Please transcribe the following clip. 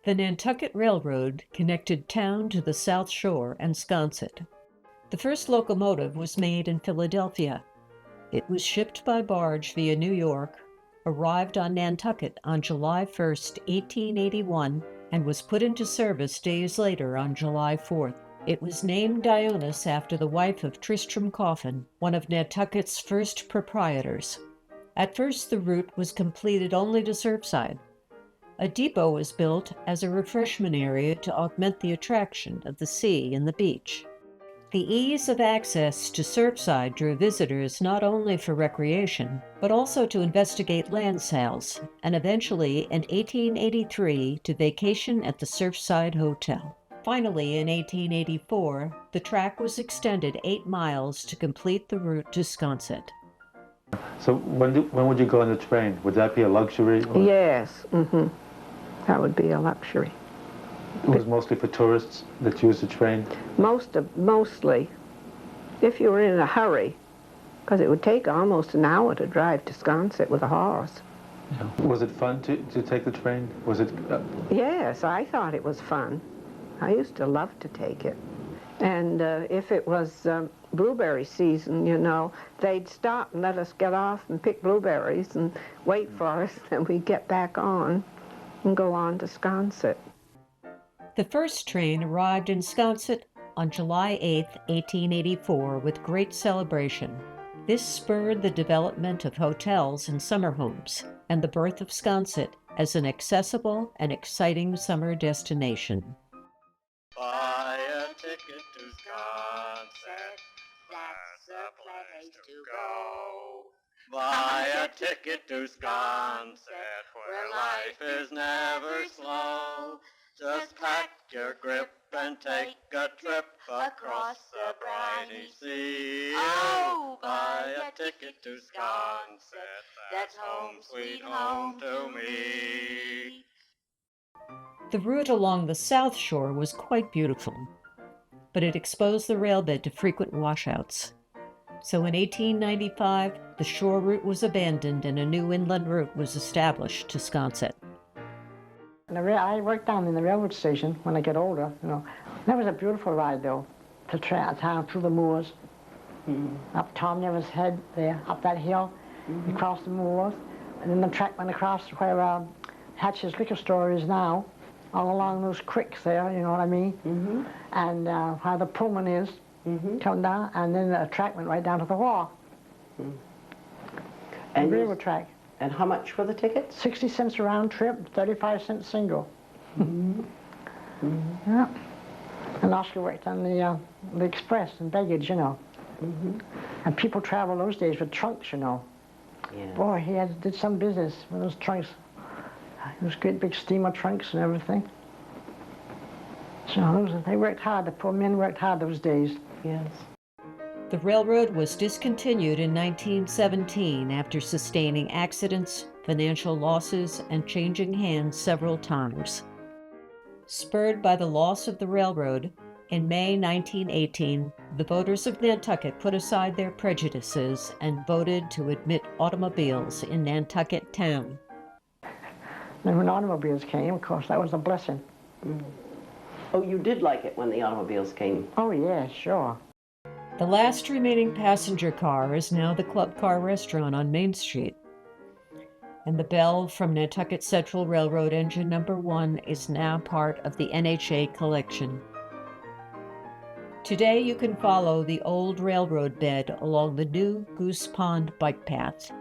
The Nantucket Railroad connected town to the South Shore and Sconset. The first locomotive was made in Philadelphia. It was shipped by barge via New York, arrived on Nantucket on July 1, 1881, and was put into service days later on July 4th. It was named Dionys after the wife of Tristram Coffin, one of Nantucket's first proprietors. At first, the route was completed only to Surfside. A depot was built as a refreshment area to augment the attraction of the sea and the beach. The ease of access to Surfside drew visitors not only for recreation, but also to investigate land sales, and eventually, in 1883, to vacation at the Surfside Hotel. Finally, in 1884, the track was extended 8 miles to complete the route to Sconset. So when would you go on the train? Would that be a luxury? Or? Yes, that would be a luxury. It was mostly for tourists that use the train? Mostly, if you were in a hurry, because it would take almost an hour to drive to Sconset with a horse. Yeah. Was it fun to take the train? Was it? Yes, I thought it was fun. I used to love to take it. And if it was blueberry season, you know, they'd stop and let us get off and pick blueberries and wait for us, and we'd get back on and go on to Sconset. The first train arrived in Sconset on July 8, 1884, with great celebration. This spurred the development of hotels and summer homes, and the birth of Sconset as an accessible and exciting summer destination. Buy a ticket to Sconset, that's the place to go. Buy a ticket to Sconset, where life is never slow. Just pack your grip and take a trip across the briny sea. Oh, buy a ticket to Sconset, that's home sweet home to me. The route along the South Shore was quite beautiful, but it exposed the railbed to frequent washouts. So in 1895, the shore route was abandoned and a new inland route was established to Sconset. I worked down in the railroad station when I get older, you know. That was a beautiful ride, though, to town through the moors, up Tom Never's Head there, up that hill, across the moors, and then the track went across where Hatch's liquor store is now, all along those creeks there, you know what I mean? And how the Pullman is, come down, and then the track went right down to the wall. And the railroad track. And how much were the tickets? 60 cents a round trip, 35 cents single. Yeah. And Oscar worked on the express and baggage, you know. And people traveled those days with trunks, you know. Yeah. Boy, he did some business with those trunks. Those great big steamer trunks and everything. So they worked hard. The poor men worked hard those days. Yes. The railroad was discontinued in 1917 after sustaining accidents, financial losses, and changing hands several times. Spurred by the loss of the railroad, in May 1918, the voters of Nantucket put aside their prejudices and voted to admit automobiles in Nantucket Town. And when automobiles came, of course, that was a blessing. Oh, you did like it when the automobiles came? Oh, yeah, sure. The last remaining passenger car is now the Club Car Restaurant on Main Street. And the bell from Nantucket Central Railroad Engine No. 1 is now part of the NHA collection. Today you can follow the old railroad bed along the new Goose Pond bike path.